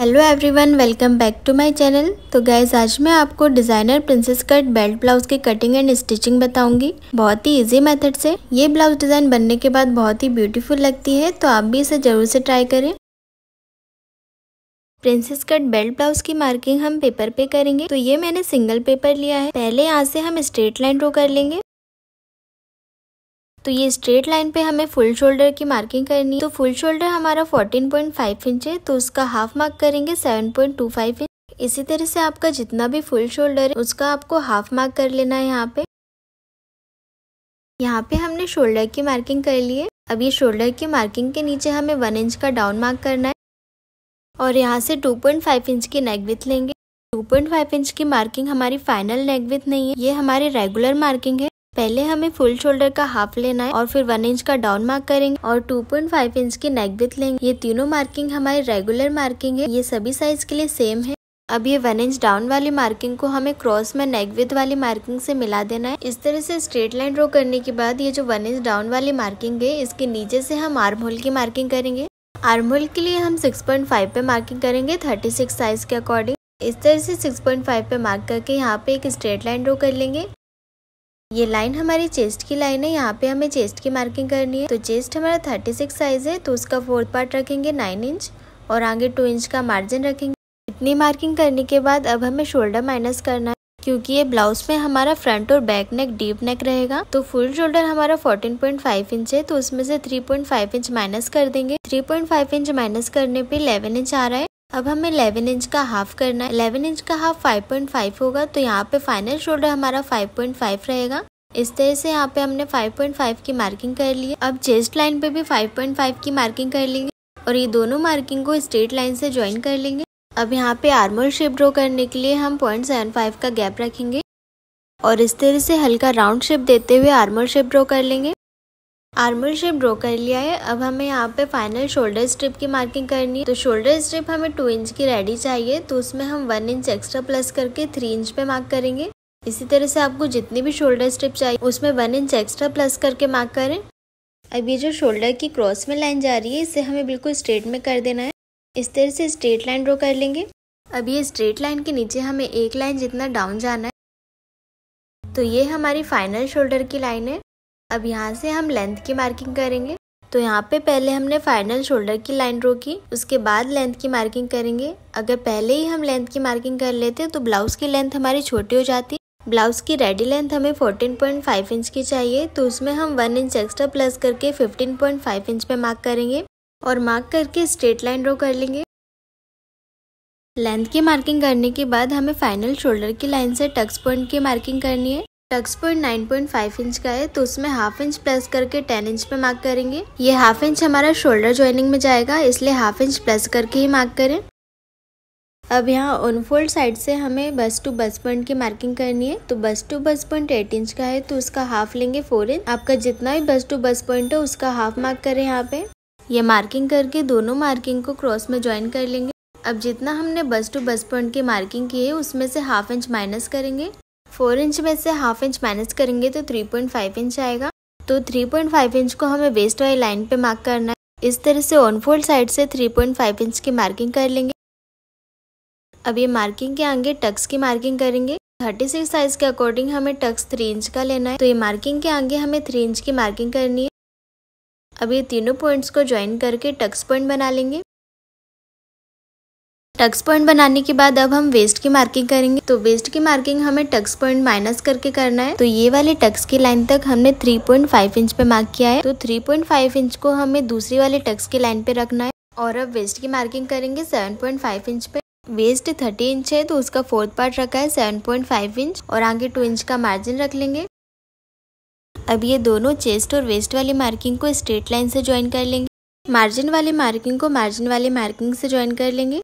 Hello everyone, welcome back to my channel. तो guys आज मैं आपको designer princess cut belt blouse की कटिंग एंड स्टिचिंग बताऊंगी बहुत ही इजी मेथड से। ये ब्लाउज डिज़ाइन बनने के बाद बहुत ही ब्यूटीफुल लगती है, तो आप भी इसे ज़रूर से ट्राई करें। प्रिंसेस कट बेल्ट ब्लाउज की मार्किंग हम पेपर पे करेंगे। तो ये मैंने सिंगल पेपर लिया है। पहले यहाँ से हम स्ट्रेट लाइन ड्रॉ कर लेंगे। तो ये स्ट्रेट लाइन पे हमें फुल शोल्डर की मार्किंग करनी है। तो फुल शोल्डर हमारा 14.5 इंच है, तो उसका हाफ मार्क करेंगे 7.25 इंच। इसी तरह से आपका जितना भी फुल शोल्डर है उसका आपको हाफ मार्क कर लेना है। यहाँ पे हमने शोल्डर की मार्किंग कर ली है। अब ये शोल्डर की मार्किंग के नीचे हमें 1 इंच का डाउन मार्क करना है और यहाँ से 2.5 इंच की नेक विड्थ लेंगे। 2.5 इंच की मार्किंग हमारी फाइनल नेक विड्थ नहीं है, ये हमारी रेगुलर मार्किंग है। पहले हमें फुल शोल्डर का हाफ लेना है और फिर 1 इंच का डाउन मार्क करेंगे और 2.5 इंच की नेक विड्थ लेंगे। ये तीनों मार्किंग हमारी रेगुलर मार्किंग है, ये सभी साइज के लिए सेम है। अब ये 1 इंच डाउन वाली मार्किंग को हमें क्रॉस में नेक विड्थ वाली मार्किंग से मिला देना है। इस तरह से स्ट्रेट लाइन ड्रॉ करने के बाद ये जो 1 इंच डाउन वाली मार्किंग है, इसके नीचे से हम आर्म होल की मार्किंग करेंगे। आर्म होल के लिए हम 6.5 पे मार्किंग करेंगे 36 साइज के अकॉर्डिंग। इस तरह से 6.5 पे मार्क करके यहाँ पे एक स्ट्रेट लाइन ड्रॉ कर लेंगे। ये लाइन हमारी चेस्ट की लाइन है, यहाँ पे हमें चेस्ट की मार्किंग करनी है। तो चेस्ट हमारा 36 साइज है, तो उसका 4th पार्ट रखेंगे 9 इंच और आगे 2 इंच का मार्जिन रखेंगे। इतनी मार्किंग करने के बाद अब हमें शोल्डर माइनस करना है, क्योंकि ये ब्लाउज में हमारा फ्रंट और बैक नेक डीप नेक रहेगा। तो फुल शोल्डर हमारा 14.5 इंच है, तो उसमें से 3.5 इंच माइनस कर देंगे। 3.5 इंच माइनस करने पे 11 इंच आ रहा है। अब हमें 11 इंच का हाफ करना है। 11 इंच का हाफ 5.5 होगा, तो यहाँ पे फाइनल शोल्डर हमारा 5.5 रहेगा। इस तरह से यहाँ पे हमने 5.5 की मार्किंग कर ली है। अब चेस्ट लाइन पे भी 5.5 की मार्किंग कर लेंगे और ये दोनों मार्किंग को स्ट्रेट लाइन से ज्वाइन कर लेंगे। अब यहाँ पे आर्म होल शेप ड्रॉ करने के लिए हम 0.75 का गैप रखेंगे और इस तरह से हल्का राउंड शेप देते हुए आर्म होल शेप ड्रॉ कर लेंगे। आर्म होल शेप ड्रॉ कर लिया है। अब हमें यहाँ पे फाइनल शोल्डर स्ट्रिप की मार्किंग करनी है। तो शोल्डर स्ट्रिप हमें 2 इंच की रेडी चाहिए, तो उसमें हम 1 इंच एक्स्ट्रा प्लस करके 3 इंच पे मार्क करेंगे। इसी तरह से आपको जितनी भी शोल्डर स्ट्रिप चाहिए उसमें 1 इंच एक्स्ट्रा प्लस करके मार्क करें। अब ये जो शोल्डर की क्रॉस में लाइन जा रही है, इसे हमें बिल्कुल स्ट्रेट में कर देना है। इस तरह से स्ट्रेट लाइन ड्रॉ कर लेंगे। अब ये स्ट्रेट लाइन के नीचे हमें 1 लाइन जितना डाउन जाना है। तो ये हमारी फाइनल शोल्डर की लाइन है। अब यहाँ से हम लेंथ की मार्किंग करेंगे। तो यहाँ पे पहले हमने फाइनल शोल्डर की लाइन ड्रॉ की, उसके बाद लेंथ की मार्किंग करेंगे। अगर पहले ही हम लेंथ की मार्किंग कर लेते तो ब्लाउज की लेंथ हमारी छोटी हो जाती। ब्लाउज की रेडी लेंथ हमें 14.5 इंच की चाहिए, तो उसमें हम 1 इंच एक्स्ट्रा प्लस करके 15.5 इंच पे मार्क करेंगे और मार्क करके स्ट्रेट लाइन ड्रॉ कर लेंगे। लेंथ की मार्किंग करने के बाद हमें फाइनल शोल्डर की लाइन से टक्स पॉइंट की मार्किंग करनी है। टक्स पॉइंट 9.5 इंच का है, तो उसमें हाफ इंच प्लस करके 10 इंच पे मार्क करेंगे। ये हाफ इंच हमारा शोल्डर ज्वाइनिंग में जाएगा, इसलिए हाफ इंच प्लस करके ही मार्क करें। अब यहाँ ऑन फोल्ड साइड से हमें बस्ट टू बस्ट पॉइंट की मार्किंग करनी है। तो bust to bust point 8 inch का है, तो उसका हाफ लेंगे 4 इंच। आपका जितना भी बस्ट टू बस्ट पॉइंट है उसका हाफ मार्क करें। यहाँ पे ये मार्किंग करके दोनों मार्किंग को क्रॉस में ज्वाइन कर लेंगे। अब जितना हमने बस्ट टू बस्ट पॉइंट की मार्किंग की है उसमें से हाफ इंच माइनस करेंगे। 4 इंच में से हाफ इंच माइनस करेंगे तो 3.5 इंच आएगा। तो 3.5 इंच को हमें वेस्ट वाली लाइन पे मार्क करना है। इस तरह से ऑन फोल्ड साइड से 3.5 इंच की मार्किंग कर लेंगे। अब ये मार्किंग के आगे टक्स की मार्किंग करेंगे। 36 साइज के अकॉर्डिंग हमें टक्स 3 इंच का लेना है, तो ये मार्किंग के आगे हमें 3 इंच की मार्किंग करनी है। अब ये तीनों पॉइंट्स को ज्वाइन करके टक्स पॉइंट बना लेंगे। टक्स पॉइंट बनाने के बाद अब हम वेस्ट की मार्किंग करेंगे। तो वेस्ट की मार्किंग हमें टक्स पॉइंट माइनस करके करना है। तो ये वाले टक्स की लाइन तक हमने 3.5 इंच पे मार्क किया है, तो 3.5 इंच को हमें दूसरी वाले टक्स की लाइन पे रखना है। और अब वेस्ट की मार्किंग करेंगे 7.5 इंच पे। वेस्ट 30 इंच है, तो उसका 4th पार्ट रखा है 7.5 इंच और आगे 2 इंच का मार्जिन रख लेंगे। अब ये दोनों चेस्ट और वेस्ट वाली मार्किंग को स्ट्रेट लाइन से ज्वाइन कर लेंगे। मार्जिन वाली मार्किंग को मार्जिन वाली मार्किंग से ज्वाइन कर लेंगे।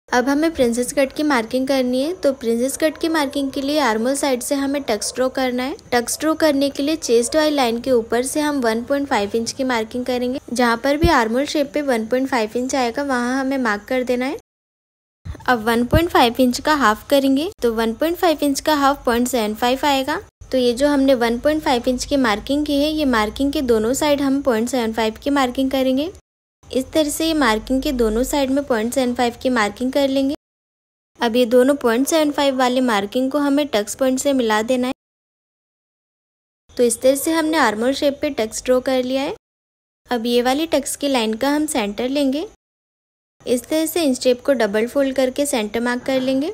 अब हमें प्रिंसेस कट की मार्किंग करनी है। तो प्रिंसेस कट की मार्किंग के लिए आर्म होल साइड से हमें टक्स ड्रॉ करना है। टक्स ड्रॉ करने के लिए चेस्ट वाली लाइन के ऊपर से हम 1.5 इंच की मार्किंग करेंगे। जहाँ पर भी आर्म होल शेप पे 1.5 इंच आएगा वहाँ हमें मार्क कर देना है। अब 1.5 इंच का हाफ करेंगे, तो 1.5 इंच का हाफ 0.75 आएगा। तो ये जो हमने 1.5 इंच की मार्किंग की है, ये मार्किंग के दोनों साइड हम 0.75 की मार्किंग करेंगे। इस तरह से ये मार्किंग के दोनों साइड में 0.75 की मार्किंग कर लेंगे। अब ये दोनों 0.75 वाली मार्किंग को हमें टक्स पॉइंट से मिला देना है। तो इस तरह से हमने आर्मोल शेप पे टक्स ड्रॉ कर लिया है। अब ये वाली टक्स की लाइन का हम सेंटर लेंगे। इस तरह से इंच टेप को डबल फोल्ड करके सेंटर मार्क कर लेंगे।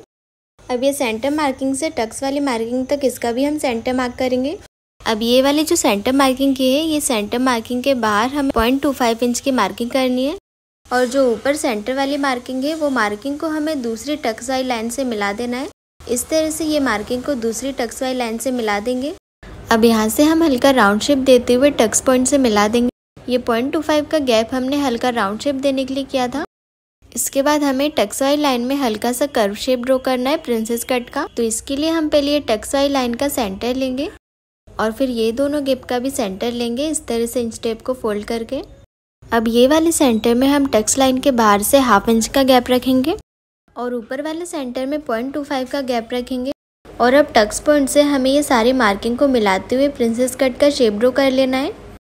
अब ये सेंटर मार्किंग से टक्स वाली मार्किंग तक इसका भी हम सेंटर मार्क करेंगे। अब ये वाली जो सेंटर मार्किंग की है, ये सेंटर मार्किंग के बाहर हमें 0.25 इंच की मार्किंग करनी है और जो ऊपर सेंटर वाली मार्किंग है वो मार्किंग को हमें दूसरी टक्स वाली लाइन से मिला देना है। इस तरह से ये मार्किंग को दूसरी टक्स वाली लाइन से मिला देंगे। अब यहाँ से हम हल्का राउंड शेप देते हुए टक्स पॉइंट से मिला देंगे। ये 0.25 का गैप हमने हल्का राउंड शेप देने के लिए किया था। इसके बाद हमें टक्स वाली लाइन में हल्का सा कर्व शेप ड्रॉ करना है प्रिंसेस कट का। तो इसके लिए हम पहले ये टक्स वाली लाइन का सेंटर लेंगे और फिर ये दोनों गैप का भी सेंटर लेंगे, इस तरह से इंच टेप को फोल्ड करके। अब ये वाले सेंटर में हम टक्स लाइन के बाहर से 1/2 इंच का गैप रखेंगे और ऊपर वाले सेंटर में 0.25 का गैप रखेंगे। और अब टक्स पॉइंट से हमें ये सारी मार्किंग को मिलाते हुए प्रिंसेस कट का शेप ड्रॉ कर लेना है।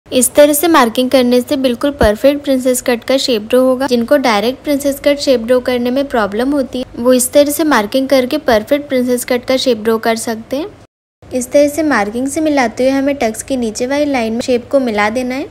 इस तरह से मार्किंग करने से बिल्कुल परफेक्ट प्रिंसेस कट का शेप ड्रॉ होगा। जिनको direct princess cut shape draw करने में प्रॉब्लम होती है वो इस तरह से मार्किंग करके परफेक्ट प्रिंसेस कट का शेप ड्रॉ कर सकते हैं। इस तरह से मार्किंग से मिलाते हुए हमें टक्स के नीचे वाली लाइन में शेप को मिला देना है।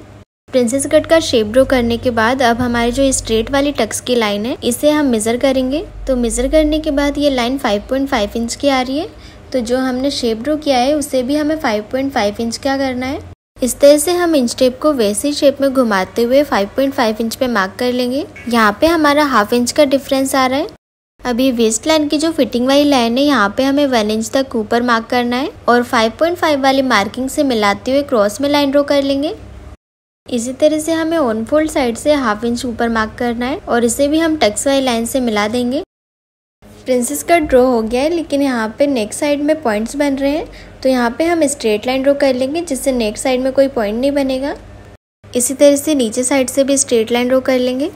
प्रिंसेस कट का शेप ड्रॉ करने के बाद अब हमारी जो स्ट्रेट वाली टक्स की लाइन है इसे हम मेजर करेंगे। तो मेजर करने के बाद ये लाइन 5.5 इंच की आ रही है। तो जो हमने शेप ड्रॉ किया है उसे भी हमें 5.5 इंच का करना है। इस तरह से हम इंच टेप को वैसे ही शेप में घुमाते हुए 5.5 इंच पे मार्क कर लेंगे। यहाँ पे हमारा 1/2 इंच का डिफरेंस आ रहा है। अभी वेस्ट लाइन की जो फिटिंग वाली लाइन है यहाँ पे हमें 1 इंच तक ऊपर मार्क करना है और 5.5 वाली मार्किंग से मिलाते हुए क्रॉस में लाइन ड्रॉ कर लेंगे। इसी तरह से हमें ऑन फोल्ड साइड से 1/2 इंच ऊपर मार्क करना है और इसे भी हम टक्स वाली लाइन से मिला देंगे। प्रिंसेस कट ड्रॉ हो गया है, लेकिन यहाँ पे नेक साइड में पॉइंट्स बन रहे हैं। तो यहाँ पे हम स्ट्रेट लाइन ड्रॉ कर लेंगे जिससे नेक साइड में कोई पॉइंट नहीं बनेगा। इसी तरह से नीचे साइड से भी स्ट्रेट लाइन ड्रॉ कर लेंगे।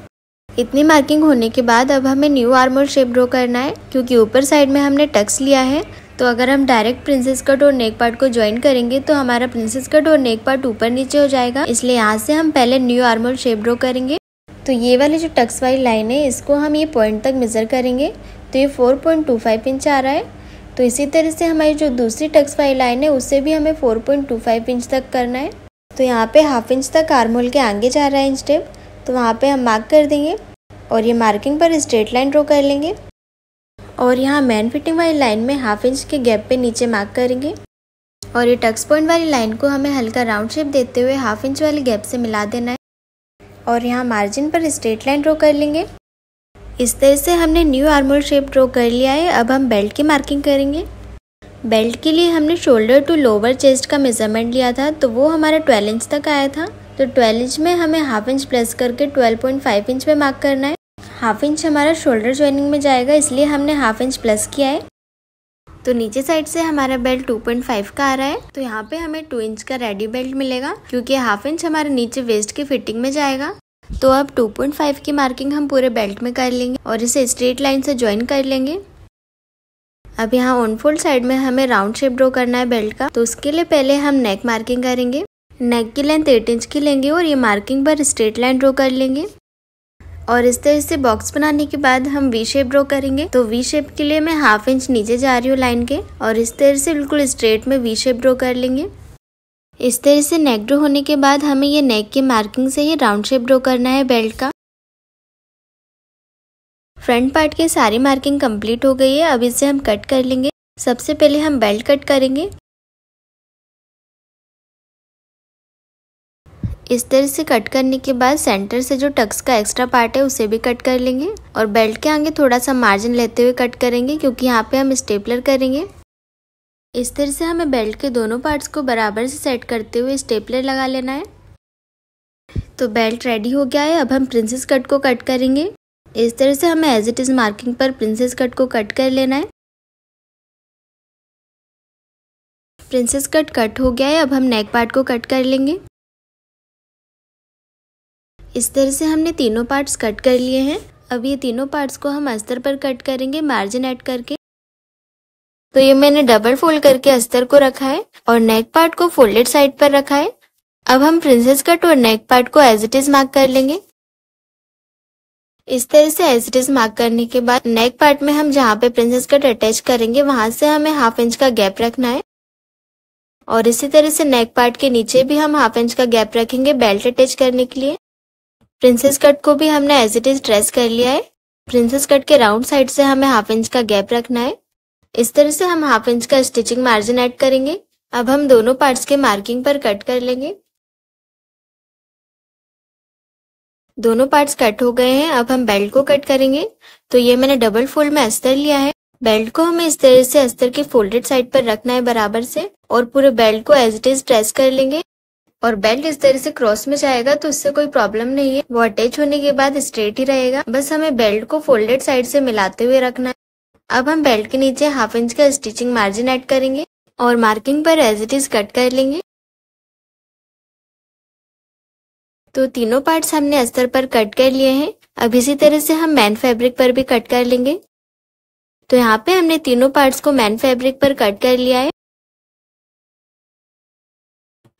इतनी मार्किंग होने के बाद अब हमें न्यू आर्मोल शेप ड्रॉ करना है। क्योंकि ऊपर साइड में हमने टक्स लिया है तो अगर हम डायरेक्ट प्रिंसेस कट और नेक पार्ट को ज्वाइन करेंगे तो हमारा प्रिंसेस कट और नेक पार्ट ऊपर नीचे हो जाएगा। इसलिए यहाँ से हम पहले न्यू आर्मोल शेप ड्रॉ करेंगे। तो ये वाली जो टक्स वाली लाइन है इसको हम ये पॉइंट तक मेजर करेंगे। तो ये 4.25 इंच आ रहा है। तो इसी तरह से हमारी जो दूसरी टक्स वाली लाइन है उसे भी हमें 4.25 इंच तक करना है। तो यहाँ पे 1/2 इंच तक आर्मोल के आगे जा रहा है इंच टेप, तो वहाँ पे हम मार्क कर देंगे और ये मार्किंग पर स्ट्रेट लाइन ड्रॉ कर लेंगे। और यहाँ मेन फिटिंग वाली लाइन में 1/2 इंच के गैप पे नीचे मार्क करेंगे और ये टक्स पॉइंट वाली लाइन को हमें हल्का राउंड शेप देते हुए 1/2 इंच वाले गैप से मिला देना है और यहाँ मार्जिन पर स्ट्रेट लाइन ड्रॉ कर लेंगे। इस तरह से हमने न्यू आर्मोल शेप ड्रॉ कर लिया है। अब हम बेल्ट की मार्किंग करेंगे। बेल्ट के लिए हमने शोल्डर टू लोअर चेस्ट का मेजरमेंट लिया था, तो वो हमारा 12 इंच तक आया था। तो 12 इंच में हमें 1/2 इंच प्लस करके 12.5 इंच पे मार्क करना है। 1/2 इंच हमारा शोल्डर ज्वाइनिंग में जाएगा, इसलिए हमने 1/2 इंच प्लस किया है। तो नीचे साइड से हमारा बेल्ट 2.5 का आ रहा है। तो यहाँ पे हमें 2 इंच का रेडी बेल्ट मिलेगा क्योंकि 1/2 इंच हमारे नीचे वेस्ट की फिटिंग में जाएगा। तो अब 2.5 की मार्किंग हम पूरे बेल्ट में कर लेंगे और इसे स्ट्रेट लाइन से ज्वाइन कर लेंगे। अब यहाँ ऑन फोल्ड साइड में हमें राउंड शेप ड्रॉ करना है बेल्ट का। तो उसके लिए पहले हम नेक मार्किंग करेंगे। नेक की लेंथ 8 इंच की लेंगे और ये मार्किंग पर स्ट्रेट लाइन ड्रॉ कर लेंगे। और इस तरह से बॉक्स बनाने के बाद हम वी शेप ड्रॉ करेंगे। तो वी शेप के लिए मैं 1/2 इंच नीचे जा रही हूँ लाइन के और इस तरह से बिल्कुल स्ट्रेट में वी शेप ड्रॉ कर लेंगे। इस तरह से नेक ड्रॉ होने के बाद हमें ये नेक की मार्किंग से ही राउंड शेप ड्रॉ करना है बेल्ट का। फ्रंट पार्ट की सारी मार्किंग कंप्लीट हो गई है। अब इसे हम कट कर लेंगे। सबसे पहले हम बेल्ट कट करेंगे। इस तरह से कट करने के बाद सेंटर से जो टक्स का एक्स्ट्रा पार्ट है उसे भी कट कर लेंगे और बेल्ट के आगे थोड़ा सा मार्जिन लेते हुए कट करेंगे क्योंकि यहाँ पे हम स्टेपलर करेंगे। इस तरह से हमें बेल्ट के दोनों पार्ट्स को बराबर से सेट करते हुए स्टेपलर लगा लेना है। तो बेल्ट रेडी हो गया है। अब हम प्रिंसेस कट को कट करेंगे। इस तरह से हमें एज इट इज मार्किंग पर प्रिंसेस कट को कट कर लेना है। प्रिंसेस कट हो गया है। अब हम नेक पार्ट को कट कर लेंगे। इस तरह से हमने तीनों पार्ट्स कट कर लिए हैं। अब ये तीनों पार्ट्स को हम अस्तर पर कट करेंगे मार्जिन ऐड करके। तो ये मैंने डबल फोल्ड करके अस्तर को रखा है और नेक पार्ट को फोल्डेड साइड पर रखा है। अब हम प्रिंसेस कट और नेक पार्ट को एज इट इज मार्क कर लेंगे। इस तरह से एज इट इज मार्क करने के बाद नेक पार्ट में हम जहाँ पे प्रिंसेस कट अटैच करेंगे वहां से हमें 1/2 इंच का गैप रखना है और इसी तरह से नेक पार्ट के नीचे भी हम 1/2 इंच का गैप रखेंगे बेल्ट अटैच करने के लिए। प्रिंसेस कट को भी हमने एज इट इज ट्रेस कर लिया है। प्रिंसेस कट के राउंड साइड से हमें 1/2 इंच का गैप रखना है। इस तरह से हम 1/2 इंच का स्टिचिंग मार्जिन ऐड करेंगे। अब हम दोनों पार्ट्स के मार्किंग पर कट कर लेंगे। दोनों पार्ट्स कट हो गए हैं। अब हम बेल्ट को कट करेंगे। तो ये मैंने डबल फोल्ड में अस्तर लिया है। बेल्ट को हमें इस तरह से अस्तर के फोल्डेड साइड पर रखना है बराबर से और पूरे बेल्ट को एज इट इज ट्रेस कर लेंगे। और बेल्ट इस तरह से क्रॉस में जाएगा तो इससे कोई प्रॉब्लम नहीं है, वो अटैच होने के बाद स्ट्रेट ही रहेगा। बस हमें बेल्ट को फोल्डेड साइड से मिलाते हुए रखना है। अब हम बेल्ट के नीचे 1/2 इंच का स्टिचिंग मार्जिन ऐड करेंगे और मार्किंग पर एज इट इज कट कर लेंगे। तो तीनों पार्ट्स हमने अस्तर पर कट कर लिए हैं। अब इसी तरह से हम मैन फैब्रिक पर भी कट कर लेंगे। तो यहाँ पे हमने तीनों पार्ट्स को मैन फैब्रिक पर कट कर लिया है।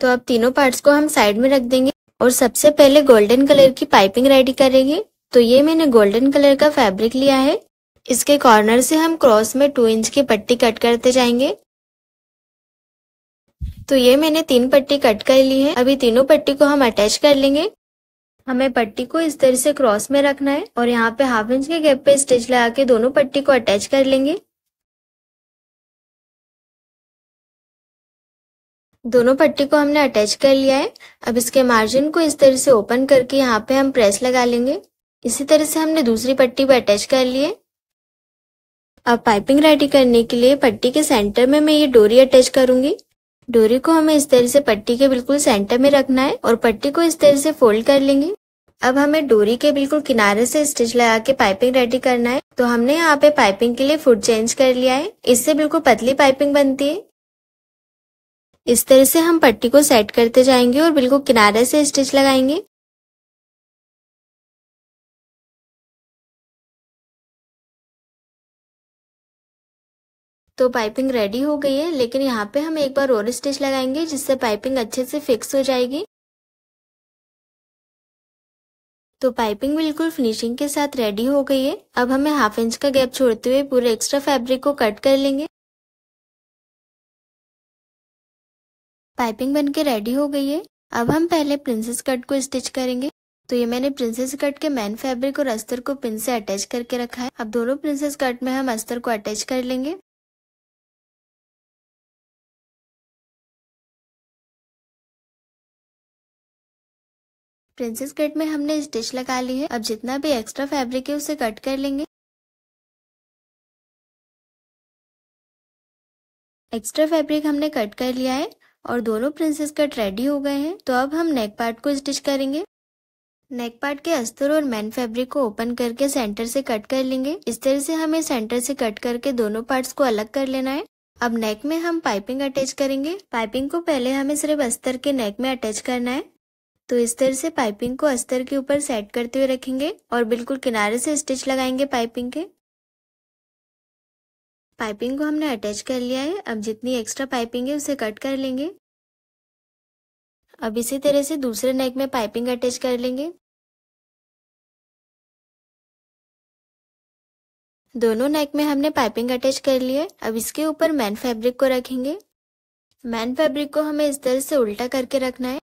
तो अब तीनों पार्ट्स को हम साइड में रख देंगे और सबसे पहले गोल्डन कलर की पाइपिंग रेडी करेंगे। तो ये मैंने गोल्डन कलर का फैब्रिक लिया है। इसके कॉर्नर से हम क्रॉस में 2 इंच की पट्टी कट करते जाएंगे। तो ये मैंने 3 पट्टी कट कर ली है। अभी तीनों पट्टी को हम अटैच कर लेंगे। हमें पट्टी को इस तरह से क्रॉस में रखना है और यहाँ पे 1/2 इंच के गैप पे स्टिच लगा के दोनों पट्टी को अटैच कर लेंगे। दोनों पट्टी को हमने अटैच कर लिया है। अब इसके मार्जिन को इस तरह से ओपन करके यहाँ पे हम प्रेस लगा लेंगे। इसी तरह से हमने दूसरी पट्टी पे अटैच कर लिए। अब पाइपिंग रेडी करने के लिए पट्टी के सेंटर में मैं ये डोरी अटैच करूंगी। डोरी को हमें इस तरह से पट्टी के बिल्कुल सेंटर में रखना है और पट्टी को इस तरह से फोल्ड कर लेंगे। अब हमें डोरी के बिल्कुल किनारे से स्टिच लगा के पाइपिंग रेडी करना है। तो हमने यहाँ पे पाइपिंग के लिए फुट चेंज कर लिया है। इससे बिल्कुल पतली पाइपिंग बनती है। इस तरह से हम पट्टी को सेट करते जाएंगे और बिल्कुल किनारे से स्टिच लगाएंगे। तो पाइपिंग रेडी हो गई है, लेकिन यहाँ पे हम एक बार और स्टिच लगाएंगे जिससे पाइपिंग अच्छे से फिक्स हो जाएगी। तो पाइपिंग बिल्कुल फिनिशिंग के साथ रेडी हो गई है। अब हमें 1/2 इंच का गैप छोड़ते हुए पूरे एक्स्ट्रा फैब्रिक को कट कर लेंगे। पाइपिंग बनके रेडी हो गई है। अब हम पहले प्रिंसेस कट को स्टिच करेंगे। तो ये मैंने प्रिंसेस कट के मैन फैब्रिक और अस्तर को पिन से अटैच करके रखा है। अब दोनों प्रिंसेस कट में हम अस्तर को अटैच कर लेंगे। प्रिंसेस कट में हमने स्टिच लगा ली है। अब जितना भी एक्स्ट्रा फैब्रिक है उसे कट कर लेंगे। एक्स्ट्रा फैब्रिक हमने कट कर लिया है और दोनों प्रिंसेस कट रेडी हो गए हैं। तो अब हम नेक पार्ट को स्टिच करेंगे। नेक पार्ट के अस्तर और मैन फैब्रिक को ओपन करके सेंटर से कट कर लेंगे। इस तरह से हमें सेंटर से कट करके दोनों पार्ट्स को अलग कर लेना है। अब नेक में हम पाइपिंग अटैच करेंगे। पाइपिंग को पहले हमें सिर्फ अस्तर के नेक में अटैच करना है। तो इस तरह से पाइपिंग को अस्तर के ऊपर सेट करते हुए रखेंगे और बिल्कुल किनारे से स्टिच लगाएंगे पाइपिंग के। पाइपिंग को हमने अटैच कर लिया है। अब जितनी एक्स्ट्रा पाइपिंग है उसे कट कर लेंगे। अब इसी तरह से दूसरे नेक में पाइपिंग अटैच कर लेंगे। दोनों नेक में हमने पाइपिंग अटैच कर ली है। अब इसके ऊपर मैन फैब्रिक को रखेंगे। मैन फैब्रिक को हमें इस तरह से उल्टा करके रखना है।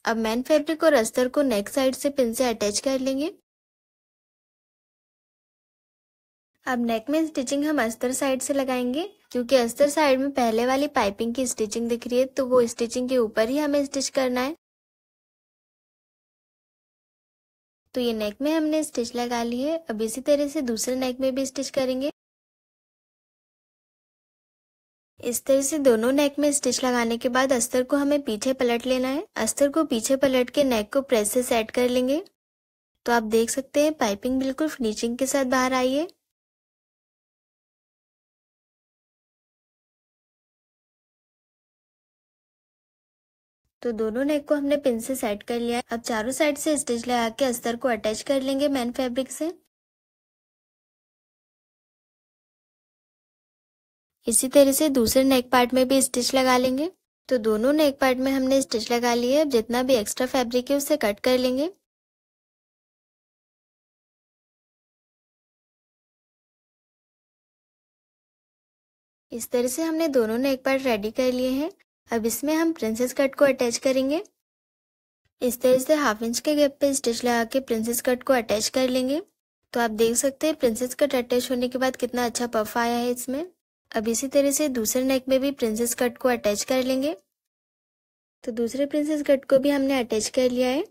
अब मैन फैब्रिक और अस्तर को नेक साइड से पिन से अटैच कर लेंगे। अब नेक में स्टिचिंग हम अस्तर साइड से लगाएंगे, क्योंकि अस्तर साइड में पहले वाली पाइपिंग की स्टिचिंग दिख रही है, तो वो स्टिचिंग के ऊपर ही हमें स्टिच करना है। तो ये नेक में हमने स्टिच लगा ली है। अब इसी तरह से दूसरे नेक में भी स्टिच करेंगे। इस तरह से दोनों नेक में स्टिच लगाने के बाद अस्तर को हमें पीछे पलट लेना है। अस्तर को पीछे पलट के नेक को प्रेस से सेट कर लेंगे। तो आप देख सकते हैं पाइपिंग बिल्कुल फिनिशिंग के साथ बाहर आई है। तो दोनों नेक को हमने पिन से सेट कर लिया है। अब चारों साइड से स्टिच लगा के अस्तर को अटैच कर लेंगे मैन फैब्रिक से। इसी तरह से दूसरे नेक पार्ट में भी स्टिच लगा लेंगे। तो दोनों नेक पार्ट में हमने स्टिच लगा ली है। अब जितना भी एक्स्ट्रा फैब्रिक है उसे कट कर लेंगे। इस तरह से हमने दोनों नेक पार्ट रेडी कर लिए हैं। अब इसमें हम प्रिंसेस कट को अटैच करेंगे। इस तरह से 1/2 इंच के गैप पे स्टिच लगा के प्रिंसेस कट को अटैच कर लेंगे। तो आप देख सकते हैं प्रिंसेस कट अटैच होने के बाद कितना अच्छा पफ आया है इसमें। अब इसी तरह से दूसरे नेक में भी प्रिंसेस कट को अटैच कर लेंगे। तो दूसरे प्रिंसेस कट को भी हमने अटैच कर लिया है।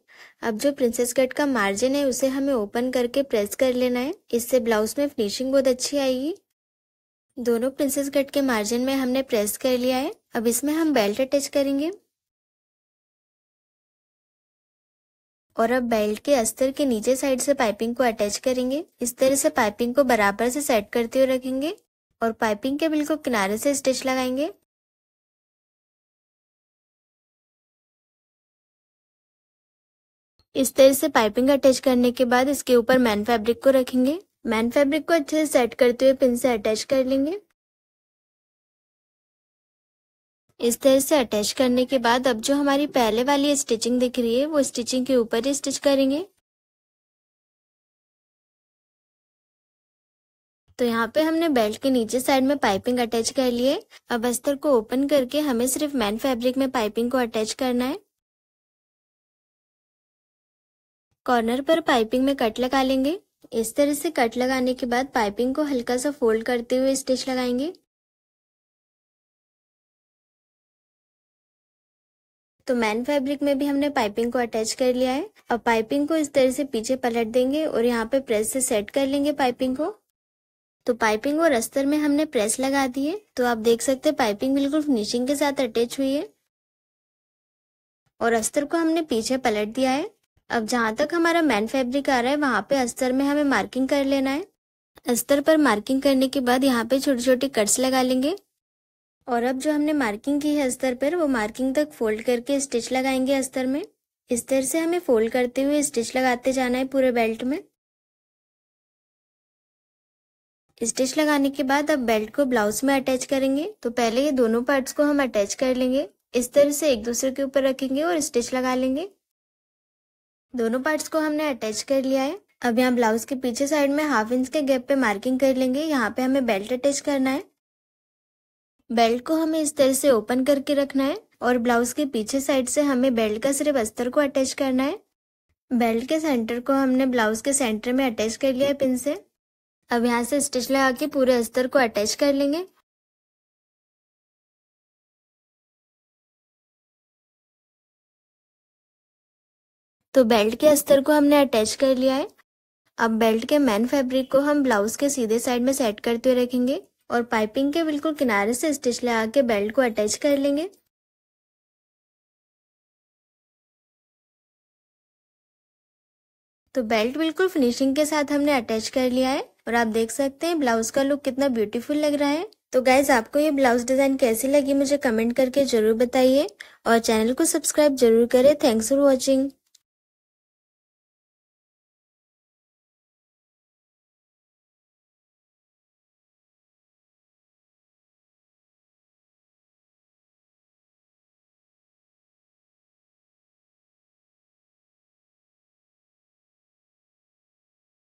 अब जो प्रिंसेस कट का मार्जिन है उसे हमें ओपन करके प्रेस कर लेना है, इससे ब्लाउज में फिनिशिंग बहुत अच्छी आएगी। दोनों प्रिंसेस कट के मार्जिन में हमने प्रेस कर लिया है। अब इसमें हम बेल्ट अटैच करेंगे और अब बेल्ट के अस्तर के नीचे साइड से पाइपिंग को अटैच करेंगे। इस तरह से पाइपिंग को बराबर से सेट करते हुए रखेंगे और पाइपिंग के बिल्कुल किनारे से स्टिच लगाएंगे। इस तरह से पाइपिंग अटैच करने के बाद इसके ऊपर मैन फैब्रिक को रखेंगे। मैन फैब्रिक को अच्छे से सेट करते हुए पिन से अटैच कर लेंगे। इस तरह से अटैच करने के बाद अब जो हमारी पहले वाली स्टिचिंग दिख रही है वो स्टिचिंग के ऊपर ही स्टिच करेंगे। तो यहाँ पे हमने बेल्ट के नीचे साइड में पाइपिंग अटैच कर ली है। अब अस्तर को ओपन करके हमें सिर्फ मैन फैब्रिक में पाइपिंग को अटैच करना है। कॉर्नर पर पाइपिंग में कट लगा लेंगे। इस तरह से कट लगाने के बाद पाइपिंग को हल्का सा फोल्ड करते हुए स्टिच लगाएंगे। तो मैन फैब्रिक में भी हमने पाइपिंग को अटैच कर लिया है। अब पाइपिंग को इस तरह से पीछे पलट देंगे और यहाँ पे प्रेस से सेट कर लेंगे पाइपिंग को। तो पाइपिंग और अस्तर में हमने प्रेस लगा दी है। तो आप देख सकते हैं पाइपिंग बिल्कुल फिनिशिंग के साथ अटैच हुई है और अस्तर को हमने पीछे पलट दिया है। अब जहाँ तक हमारा मैन फैब्रिक आ रहा है वहाँ पे अस्तर में हमें मार्किंग कर लेना है। अस्तर पर मार्किंग करने के बाद यहाँ पे छोटी छोटी कट्स लगा लेंगे और अब जो हमने मार्किंग की है अस्तर पर वो मार्किंग तक फोल्ड करके स्टिच लगाएंगे अस्तर में। इस तरह से हमें फोल्ड करते हुए स्टिच लगाते जाना है पूरे बेल्ट में। स्टिच लगाने के बाद अब बेल्ट को ब्लाउज में अटैच करेंगे। तो पहले ये दोनों पार्ट्स को हम अटैच कर लेंगे। इस तरह से एक दूसरे के ऊपर रखेंगे और स्टिच लगा लेंगे। दोनों पार्ट्स को हमने अटैच कर लिया है। अब यहाँ ब्लाउज के पीछे साइड में 1/2 इंच के गैप पे मार्किंग कर लेंगे। यहाँ पे हमें बेल्ट अटैच करना है। बेल्ट को हमें इस तरह से ओपन करके रखना है और ब्लाउज के पीछे साइड से हमें बेल्ट का सिर्फ अस्तर को अटैच करना है। बेल्ट के सेंटर को हमने ब्लाउज के सेंटर में अटैच कर लिया है पिन से। अब यहाँ से स्टिच लगा के पूरे अस्तर को अटैच कर लेंगे। तो बेल्ट के अस्तर को हमने अटैच कर लिया है। अब बेल्ट के मैन फैब्रिक को हम ब्लाउज के सीधे साइड में सेट करते हुए रखेंगे और पाइपिंग के बिल्कुल किनारे से स्टिच लगा के बेल्ट को अटैच कर लेंगे। तो बेल्ट बिल्कुल फिनिशिंग के साथ हमने अटैच कर लिया है और आप देख सकते हैं ब्लाउज का लुक कितना ब्यूटीफुल लग रहा है। तो गाइज आपको ये ब्लाउज डिजाइन कैसी लगी मुझे कमेंट करके जरूर बताइए और चैनल को सब्सक्राइब जरूर करें। Thanks for watching.